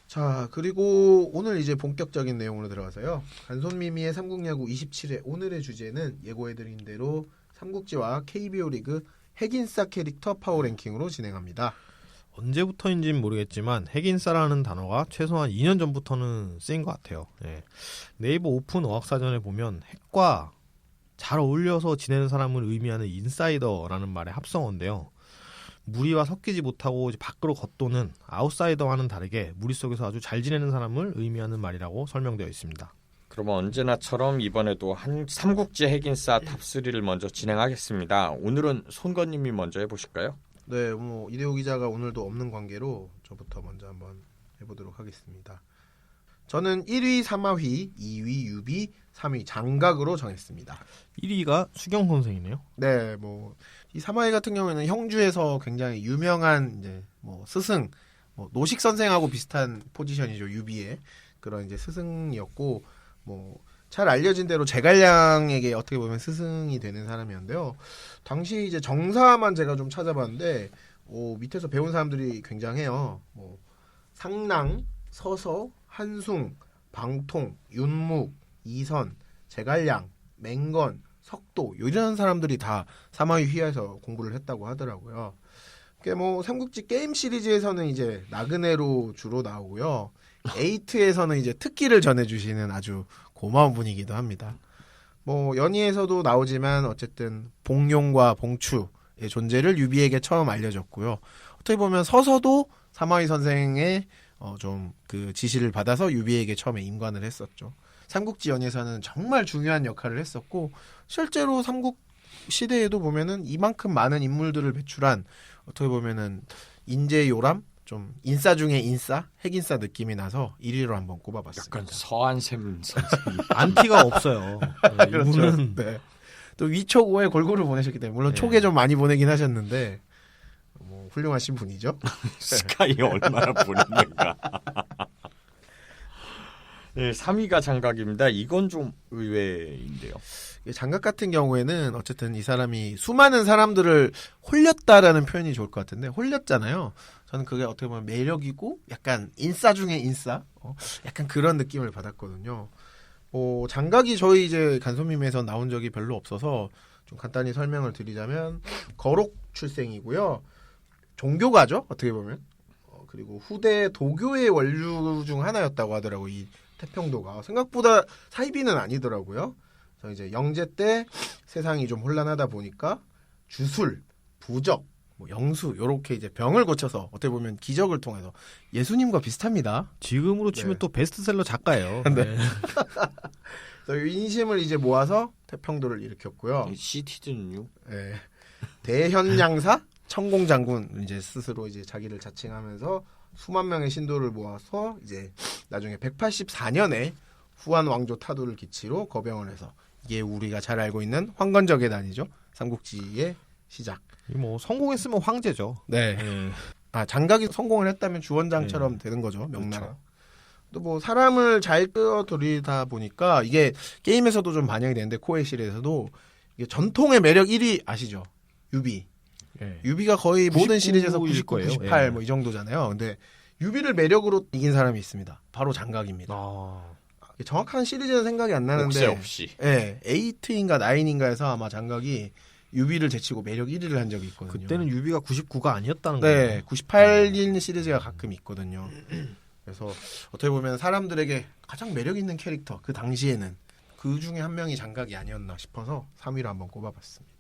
자, 그리고 오늘 이제 본격적인 내용으로 들어가서요. 간손미미의 삼국야구 27회 오늘의 주제는 예고해드린 대로 삼국지와 KBO 리그 핵인싸 캐릭터 파워 랭킹으로 진행합니다. 언제부터인지는 모르겠지만 핵인싸라는 단어가 최소한 2년 전부터는 쓰인 것 같아요. 예. 네이버 오픈 어학사전에 보면 핵과 잘 어울려서 지내는 사람을 의미하는 인사이더라는 말의 합성어인데요. 무리와 섞이지 못하고 이제 밖으로 겉도는 아웃사이더와는 다르게 무리 속에서 아주 잘 지내는 사람을 의미하는 말이라고 설명되어 있습니다. 그러면 언제나처럼 이번에도 한 삼국지 핵인싸 탑3를 먼저 진행하겠습니다. 오늘은 손건님이 먼저 해보실까요? 네, 뭐 이대호 기자가 오늘도 없는 관계로 저부터 먼저 한번 해보도록 하겠습니다. 저는 1위 사마휘, 2위 유비, 3위 장각으로 정했습니다. 1위가 수경 선생이네요. 네, 뭐 이 사마휘 같은 경우에는 형주에서 굉장히 유명한 이제 뭐 스승, 뭐 노식 선생하고 비슷한 포지션이죠. 유비의 그런 이제 스승이었고 뭐 잘 알려진 대로 제갈량에게 어떻게 보면 스승이 되는 사람이었는데요. 당시 이제 정사만 제가 좀 찾아봤는데 밑에서 배운 사람들이 굉장해요. 뭐 상랑, 서서, 한숭, 방통, 윤묵, 이선, 제갈량, 맹건, 석도 이런 사람들이 다 사마휘 휘하에서 공부를 했다고 하더라고요. 그게 뭐 삼국지 게임 시리즈에서는 이제 나그네로 주로 나오고요. 에이트에서는 이제 특기를 전해주시는 아주 고마운 분이기도 합니다. 뭐 연희에서도 나오지만 어쨌든 봉용과 봉추의 존재를 유비에게 처음 알려줬고요. 어떻게 보면 서서도 사마휘 선생의 좀 그 지시를 받아서 유비에게 처음에 임관을 했었죠. 삼국지 연에서는 정말 중요한 역할을 했었고 실제로 삼국 시대에도 보면은 이만큼 많은 인물들을 배출한 어떻게 보면은 인재요람 좀 인싸 중에 인싸 핵인싸 느낌이 나서 1위로 한번 꼽아봤습니다. 약간 서한샘 선생님. 안티가 없어요. 네, 그렇죠. 이분은 네. 또 위촉5에 골고루 보내셨기 때문에 물론 네. 촉에 좀 많이 보내긴 하셨는데 뭐 훌륭하신 분이죠. 스카이 얼마나 보냈는가. 네, 3위가 장각입니다. 이건 좀 의외인데요. 장각 같은 경우에는 어쨌든 이 사람이 수많은 사람들을 홀렸다라는 표현이 좋을 것 같은데 홀렸잖아요. 저는 그게 어떻게 보면 매력이고 약간 인싸 중에 인싸 약간 그런 느낌을 받았거든요. 장각이 저희 이제 간소밈에서 나온 적이 별로 없어서 좀 간단히 설명을 드리자면 거록 출생이고요. 종교가죠 어떻게 보면. 그리고 후대 도교의 원류 중 하나였다고 하더라고요. 이 태평도가 생각보다 사이비는 아니더라고요. 그래서 이제 영제 때 세상이 좀 혼란하다 보니까 주술, 부적, 뭐 영수 이렇게 이제 병을 고쳐서 어떻게 보면 기적을 통해서 예수님과 비슷합니다. 지금으로 치면 네. 또 베스트셀러 작가예요. 네. 네. 그래서 인심을 이제 모아서 태평도를 일으켰고요. 시티즌요? 네. 대현양사 청공장군 이제 스스로 이제 자기를 자칭하면서 수만 명의 신도를 모아서 이제 나중에 184년에 후한 왕조 타도를 기치로 거병을 해서 이게 우리가 잘 알고 있는 황건적의단이죠. 삼국지의 시작. 뭐 성공했으면 황제죠. 네. 장각이 성공을 했다면 주원장처럼 되는 거죠. 명나라. 그렇죠. 또 뭐 사람을 잘 끌어들이다 보니까 이게 게임에서도 좀 반영이 되는데 코에실에서도 이게 전통의 매력 1위 아시죠? 유비. 예. 유비가 거의 모든 시리즈에서 99일 99, 거예요. 98 예. 뭐 이 정도잖아요. 근데 유비를 매력으로 이긴 사람이 있습니다. 바로 장각입니다. 정확한 시리즈는 생각이 안 나는데 옥새 없이. 예, 8인가 9인가에서 아마 장각이 유비를 제치고 매력 1위를 한 적이 있거든요. 그때는 유비가 99가 아니었다는 네, 거예요. 98인 시리즈가 가끔 있거든요. 그래서 어떻게 보면 사람들에게 가장 매력 있는 캐릭터 그 당시에는 그 중에 한 명이 장각이 아니었나 싶어서 3위로 한번 꼽아봤습니다.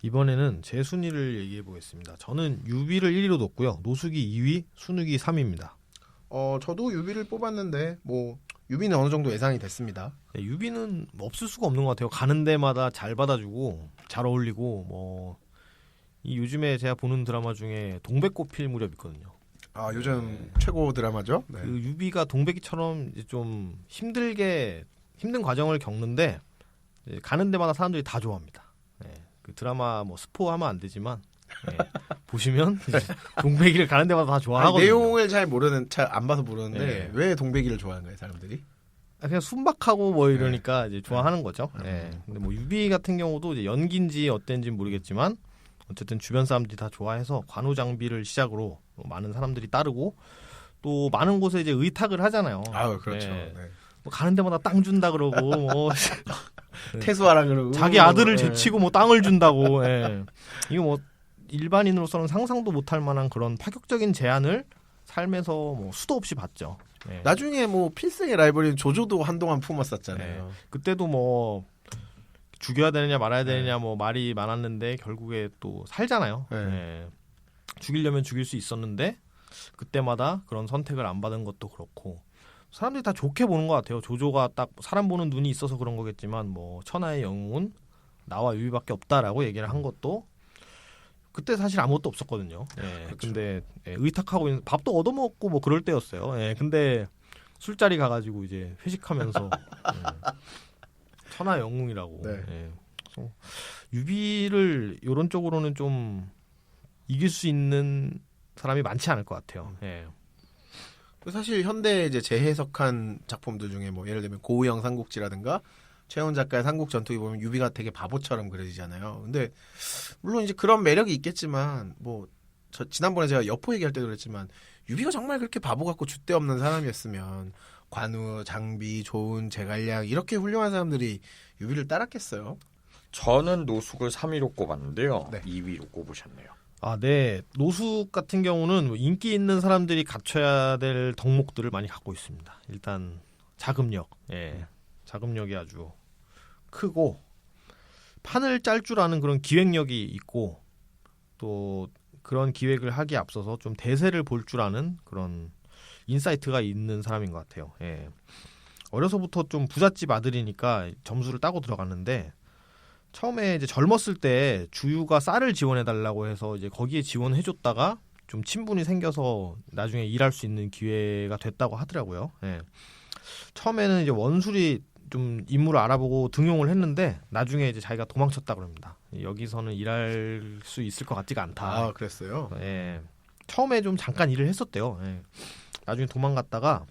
이번에는 제 순위를 얘기해 보겠습니다. 저는 유비를 1위로 뒀고요. 노숙이 2위, 순욱이 3위입니다. 저도 유비를 뽑았는데 뭐 유비는 어느 정도 예상이 됐습니다. 네, 유비는 없을 수가 없는 것 같아요. 가는 데마다 잘 받아주고 잘 어울리고 뭐 이 요즘에 제가 보는 드라마 중에 동백꽃 필 무렵 있거든요. 아 요즘 최고 드라마죠. 네. 그 유비가 동백이처럼 이제 좀 힘든 과정을 겪는데 이제 가는 데마다 사람들이 다 좋아합니다. 네, 그 드라마 뭐 스포하면 안 되지만 네, 보시면 이제 동백이를 가는 데마다 다 좋아하거든요. 내용을 잘 안 봐서 모르는데 네. 왜 동백이를 좋아하는 거예요, 사람들이? 그냥 순박하고 뭐 이러니까 이제 좋아하는 거죠. 네. 근데 뭐 유비 같은 경우도 이제 연기인지 어땠는지 모르겠지만 어쨌든 주변 사람들이 다 좋아해서 관우 장비를 시작으로 많은 사람들이 따르고 또 많은 곳에 이제 의탁을 하잖아요. 아, 그렇죠. 네. 네. 뭐 가는 데마다 땅 준다 그러고 뭐 태수하라 그러고 자기 아들을 네. 제치고 뭐 땅을 준다고. 예. 이거 뭐 일반인으로서는 상상도 못할 만한 그런 파격적인 제안을 삶에서 뭐 수도 없이 받죠. 예. 나중에 뭐 필승의 라이벌인 조조도 한동안 품었었잖아요. 그때도 뭐 죽여야 되느냐 말아야 되느냐 뭐 말이 많았는데 결국에 또 살잖아요. 네. 예. 죽이려면 죽일 수 있었는데 그때마다 그런 선택을 안 받은 것도 그렇고 사람들이 다 좋게 보는 것 같아요. 조조가 딱 사람 보는 눈이 있어서 그런 거겠지만 뭐 천하의 영웅은 나와 유비밖에 없다라고 얘기를 한 것도 그때 사실 아무것도 없었거든요. 예. 그렇죠. 근데 밥도 얻어먹고 뭐 그럴 때였어요. 예. 근데 술자리 가가지고 이제 회식하면서 천하 영웅이라고. 네. 예. 그래서 유비를 이런 쪽으로는 좀 이길 수 있는 사람이 많지 않을 것 같아요. 예. 사실 현대 이제 재해석한 작품들 중에 뭐 예를 들면 고우영 삼국지라든가 최훈 작가의 삼국전투기 보면 유비가 되게 바보처럼 그려지잖아요. 근데 물론 이제 그런 매력이 있겠지만 뭐 지난번에 제가 여포 얘기할 때도 그랬지만 유비가 정말 그렇게 바보 같고 줏대 없는 사람이었으면 관우, 장비, 조은, 제갈량 이렇게 훌륭한 사람들이 유비를 따랐겠어요. 저는 노숙을 3위로 꼽았는데요. 네. 2위로 꼽으셨네요. 아, 네. 노숙 같은 경우는 뭐 인기 있는 사람들이 갖춰야 될 덕목들을 많이 갖고 있습니다. 일단 자금력. 예. 자금력이 아주 크고 판을 짤 줄 아는 그런 기획력이 있고 또 그런 기획을 하기에 앞서서 좀 대세를 볼 줄 아는 그런 인사이트가 있는 사람인 것 같아요. 예. 어려서부터 좀 부잣집 아들이니까 점수를 따고 들어갔는데 처음에 이제 젊었을 때 주유가 쌀을 지원해달라고 해서 이제 거기에 지원해줬다가 좀 친분이 생겨서 나중에 일할 수 있는 기회가 됐다고 하더라고요. 예. 처음에는 이제 원술이 좀 인물을 알아보고 등용을 했는데 나중에 이제 자기가 도망쳤다 그럽니다. 여기서는 일할 수 있을 것 같지가 않다. 아, 그랬어요? 예. 처음에 좀 잠깐 일을 했었대요. 예. 나중에 도망갔다가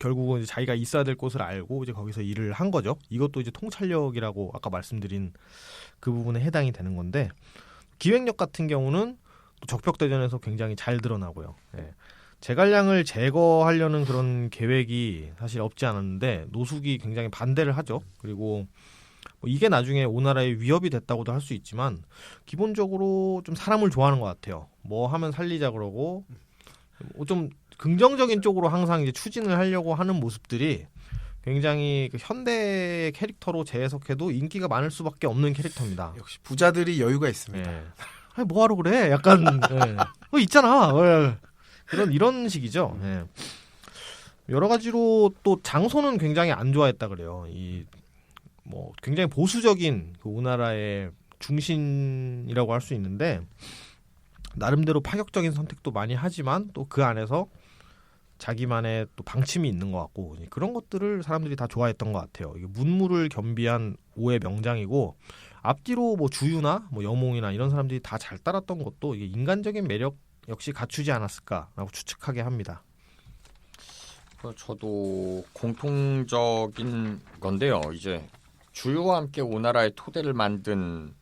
결국은 이제 자기가 있어야 될 곳을 알고 이제 거기서 일을 한 거죠. 이것도 이제 통찰력이라고 아까 말씀드린 그 부분에 해당이 되는 건데 기획력 같은 경우는 또 적벽대전에서 굉장히 잘 드러나고요. 예. 제갈량을 제거하려는 그런 계획이 사실 없지 않았는데 노숙이 굉장히 반대를 하죠. 그리고 뭐 이게 나중에 오나라의 위협이 됐다고도 할 수 있지만 기본적으로 좀 사람을 좋아하는 것 같아요. 뭐 하면 살리자 그러고 좀 긍정적인 쪽으로 항상 이제 추진을 하려고 하는 모습들이 굉장히 그 현대 캐릭터로 재해석해도 인기가 많을 수밖에 없는 캐릭터입니다. 역시 부자들이 여유가 있습니다. 예. 아니 뭐하러 그래? 약간 예. 있잖아. 이런 식이죠. 예. 여러 가지로 또 장소는 굉장히 안 좋아했다 그래요. 이 뭐 굉장히 보수적인 그 오나라의 중심이라고 할 수 있는데 나름대로 파격적인 선택도 많이 하지만 또 그 안에서 자기만의 또 방침이 있는 것 같고 그런 것들을 사람들이 다 좋아했던 것 같아요. 이게 문무를 겸비한 오의 명장이고 앞뒤로 뭐 주유나 뭐 여몽이나 이런 사람들이 다 잘 따랐던 것도 이게 인간적인 매력 역시 갖추지 않았을까라고 추측하게 합니다. 저도 공통적인 건데요. 이제 주유와 함께 오나라의 토대를 만든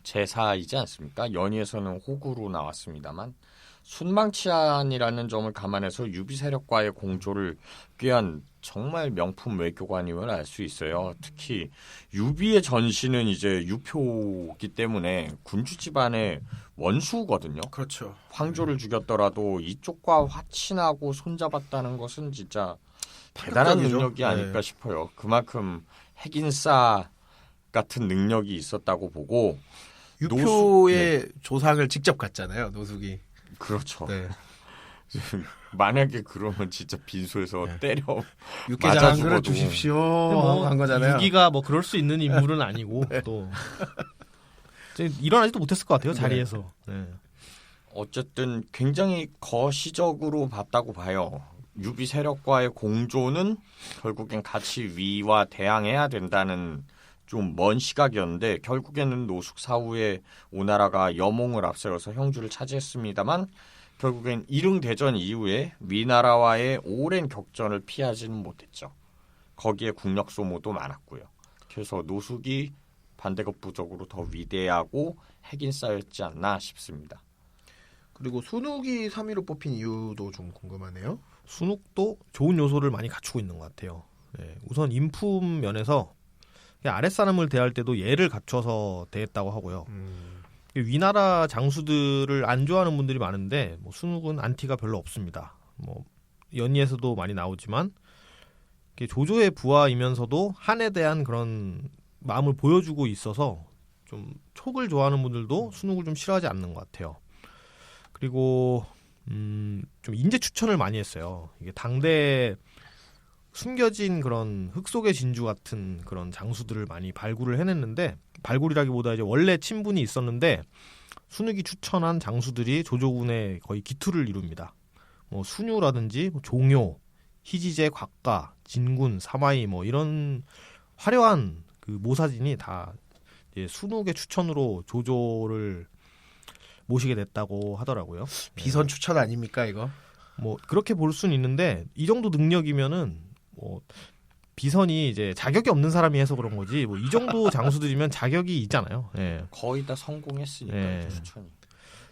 제사이지 않습니까? 연희에서는 호구로 나왔습니다만 순망치안이라는 점을 감안해서 유비 세력과의 공조를 꾀한 정말 명품 외교관임을 알 수 있어요. 특히 유비의 전신은 이제 유표기 때문에 군주 집안의 원수거든요. 그렇죠. 황조를 죽였더라도 이쪽과 화친하고 손잡았다는 것은 진짜 대단한 파격적이죠. 능력이 아닐까 네. 싶어요. 그만큼 핵인싸 같은 능력이 있었다고 보고 유표의 조상을 직접 갔잖아요, 노숙이. 그렇죠. 네. 만약에 그러면 진짜 빈소에서 네. 때려 육개장 맞아 한 그릇 죽어도. 주십시오. 뭐 한 거잖아요. 유기가 뭐 그럴 수 있는 인물은 아니고 또 이제 일어나지도 못했을 것 같아요. 자리에서. 네. 어쨌든 굉장히 거시적으로 봤다고 봐요. 유비 세력과의 공조는 결국엔 같이 위와 대항해야 된다는 좀 먼 시각이었는데 결국에는 노숙 사후에 오나라가 여몽을 앞세워서 형주를 차지했습니다만 결국엔 일흥대전 이후에 위나라와의 오랜 격전을 피하지는 못했죠. 거기에 국력 소모도 많았고요. 그래서 노숙이 반대급부적으로 더 위대하고 핵인싸였지 않나 싶습니다. 그리고 순욱이 3위로 뽑힌 이유도 좀 궁금하네요. 순욱도 좋은 요소를 많이 갖추고 있는 것 같아요. 예, 우선 인품 면에서 아랫사람을 대할 때도 예를 갖춰서 대했다고 하고요. 위나라 장수들을 안 좋아하는 분들이 많은데 뭐 순욱은 안티가 별로 없습니다. 뭐 연의에서도 많이 나오지만 조조의 부하이면서도 한에 대한 그런 마음을 보여주고 있어서 좀 촉을 좋아하는 분들도 순욱을 좀 싫어하지 않는 것 같아요. 그리고 좀 인재 추천을 많이 했어요. 이게 당대 숨겨진 그런 흙 속의 진주 같은 그런 장수들을 많이 발굴을 해냈는데, 발굴이라기보다 이제 원래 친분이 있었는데 순욱이 추천한 장수들이 조조군의 거의 기투를 이룹니다. 뭐 순유라든지 뭐 종효, 희지제, 곽가, 진군, 사마이 뭐 이런 화려한 그 모사진이 다 이제 순욱의 추천으로 조조를 모시게 됐다고 하더라고요. 비선 추천 아닙니까 이거? 뭐 그렇게 볼 수는 있는데 이 정도 능력이면은 뭐 비선이 이제 자격이 없는 사람이 해서 그런 거지 뭐 이 정도 장수들이면 자격이 있잖아요. 예. 거의 다 성공했으니까 예. 추천이.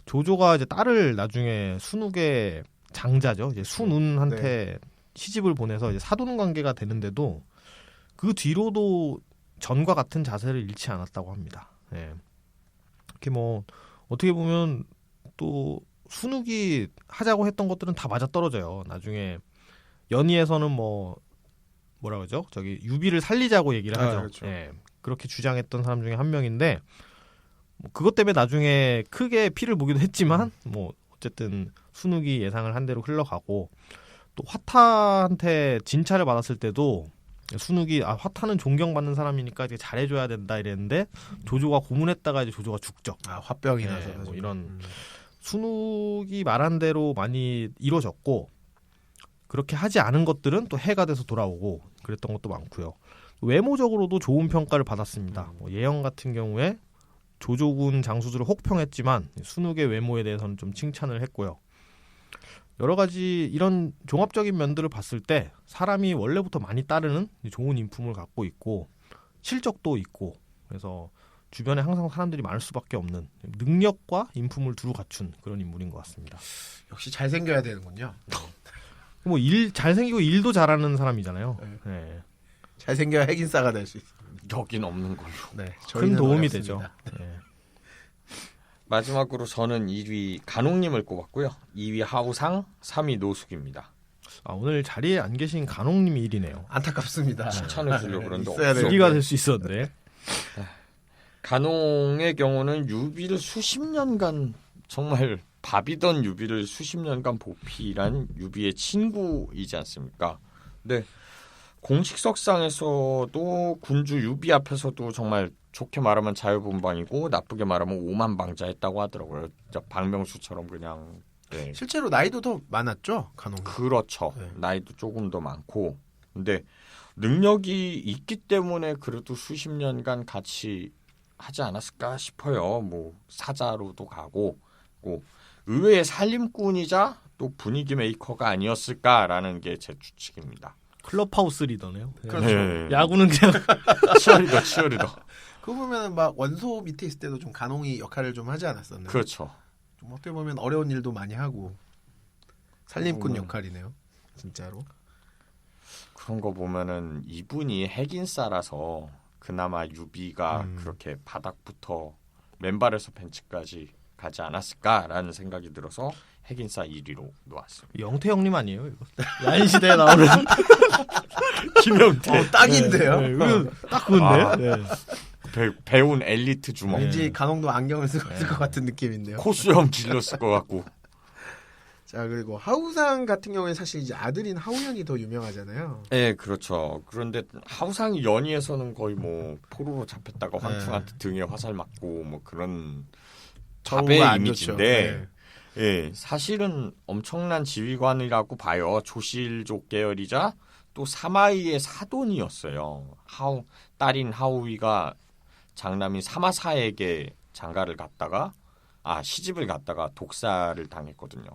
조조가 이제 딸을 나중에 순욱의 장자죠. 이제 순운한테 시집을 보내서 이제 사돈 관계가 되는데도 그 뒤로도 전과 같은 자세를 잃지 않았다고 합니다. 예. 이렇게 뭐 어떻게 보면 또 순욱이 하자고 했던 것들은 다 맞아 떨어져요. 나중에 연의에서는 뭐라 그러죠? 저기 유비를 살리자고 얘기를 하죠. 그렇죠. 예. 그렇게 주장했던 사람 중에 한 명인데 뭐 그것 때문에 나중에 크게 피를 보기도 했지만 뭐 어쨌든 순욱이 예상을 한 대로 흘러가고, 또 화타한테 진찰을 받았을 때도 순욱이 화타는 존경받는 사람이니까 이제 잘해줘야 된다 이랬는데 조조가 고문했다가 이제 조조가 죽죠. 화병이 나서 뭐 나중에. 이런 순욱이 말한 대로 많이 이루어졌고, 그렇게 하지 않은 것들은 또 해가 돼서 돌아오고 그랬던 것도 많고요. 외모적으로도 좋은 평가를 받았습니다. 뭐 예영 같은 경우에 조조군 장수들을 혹평했지만 순욱의 외모에 대해서는 좀 칭찬을 했고요. 여러 가지 이런 종합적인 면들을 봤을 때 사람이 원래부터 많이 따르는 좋은 인품을 갖고 있고 실적도 있고, 그래서 주변에 항상 사람들이 많을 수밖에 없는 능력과 인품을 두루 갖춘 그런 인물인 것 같습니다. 역시 잘생겨야 되는군요. 뭐 잘생기고 일도 잘하는 사람이잖아요. 네. 잘생겨야 핵인싸가 될 수 있어요. 여긴 없는 걸로. 네, 큰 저희는 도움이 어렵습니다. 되죠. 네. 마지막으로 저는 1위 간홍님을 꼽았고요. 2위 하우상, 3위 노숙입니다. 오늘 자리에 안 계신 간홍님이 1위네요. 안타깝습니다. 칭찬을 주려고 그러는데 있어야 되는데. 2위가 될 수 있었는데. 간홍의 경우는 유비를 수십 년간 정말 밥이던 유비를 수십 년간 보필한 유비의 친구이지 않습니까? 근데 공식석상에서도 군주 유비 앞에서도 정말 좋게 말하면 자유분방이고 나쁘게 말하면 오만방자했다고 하더라고요. 진짜 박명수처럼 그냥. 네. 실제로 나이도 더 많았죠, 간홍. 그렇죠. 네. 나이도 조금 더 많고. 근데 능력이 있기 때문에 그래도 수십 년간 같이 하지 않았을까 싶어요. 뭐 사자로도 가고, 의외의 살림꾼이자 또 분위기 메이커가 아니었을까라는 게 제 추측입니다. 클럽하우스 리더네요. 그렇죠. 네. 야구는 그냥 치어리더. 그거 보면은 막 원소 밑에 있을 때도 좀 간홍이 역할을 좀 하지 않았었나요? 그렇죠. 좀 어떻게 보면 어려운 일도 많이 하고 살림꾼 역할이네요, 진짜로. 그런 거 보면은 이분이 핵인싸라서 그나마 유비가 그렇게 바닥부터 맨발에서 벤치까지 가지 않았을까라는 생각이 들어서 핵인싸 1위로 놓았습니다. 영태형님 아니에요? 이거? 야인시대에 나오는 김영태. 딱인데요. 네, 이거 딱 그건데. 네. 배운 엘리트 주먹. 왠지 간홍도 안경을 쓰고 있을 네. 것 같은 느낌인데요. 코수염 길렀을 것 같고. 자, 그리고 하우상 같은 경우에 사실 이제 아들인 하우연이 더 유명하잖아요. 네, 그렇죠. 그런데 하우상이 연희에서는 거의 뭐 포로로 잡혔다가 황충한테 등에 화살 맞고 뭐 그런 저우가 자배 안 좋죠. 이미지인데, 예, 사실은 엄청난 지휘관이라고 봐요. 조실족 계열이자 또 사마이의 사돈이었어요. 딸인 하우이가 장남인 사마사에게 장가를 갔다가 시집을 갔다가 독사를 당했거든요.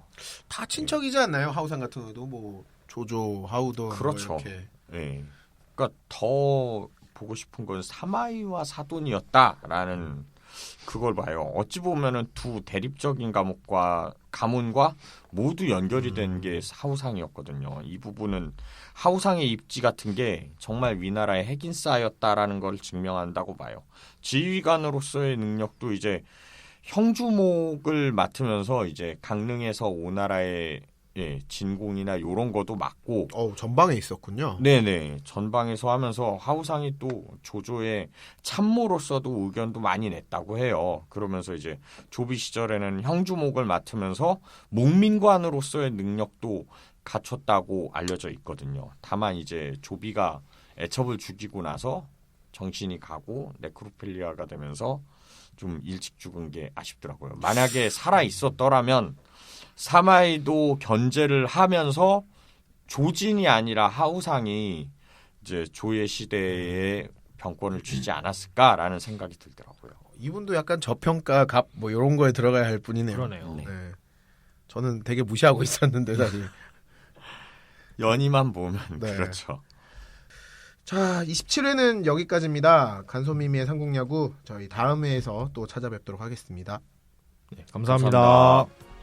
다 친척이지 않나요? 하우상 같은 경우도 뭐 조조, 하우도 그렇죠. 뭐 이렇게. 그러니까 더 보고 싶은 건 사마이와 사돈이었다라는 그걸 봐요. 어찌 보면은 두 대립적인 가문과 모두 연결이 된 게 하우상이었거든요. 이 부분은 하우상의 입지 같은 게 정말 위나라의 핵인싸였다라는 걸 증명한다고 봐요. 지휘관으로서의 능력도 이제 형주목을 맡으면서 이제 강릉에서 오나라의 진공이나 이런 것도 맡고 전방에 있었군요. 네네 전방에서 하면서 하우상이 또 조조의 참모로서도 의견도 많이 냈다고 해요. 그러면서 이제 조비 시절에는 형주목을 맡으면서 목민관으로서의 능력도 갖췄다고 알려져 있거든요. 다만 이제 조비가 애첩을 죽이고 나서 정신이 가고 네크로필리아가 되면서 좀 일찍 죽은 게 아쉽더라고요. 만약에 살아 있었더라면 사마이도 견제를 하면서 조진이 아니라 하우상이 이제 조의 시대에 병권을 쥐지 않았을까라는 생각이 들더라고요. 이분도 약간 저평가 갑 뭐 이런 거에 들어가야 할 뿐이네요. 그러네요. 네. 네. 저는 되게 무시하고 있었는데 사실. 연희만 보면 네. 그렇죠. 자, 27회는 여기까지입니다. 간소미미의 삼국야구 저희 다음 회에서 또 찾아뵙도록 하겠습니다. 감사합니다. 감사합니다.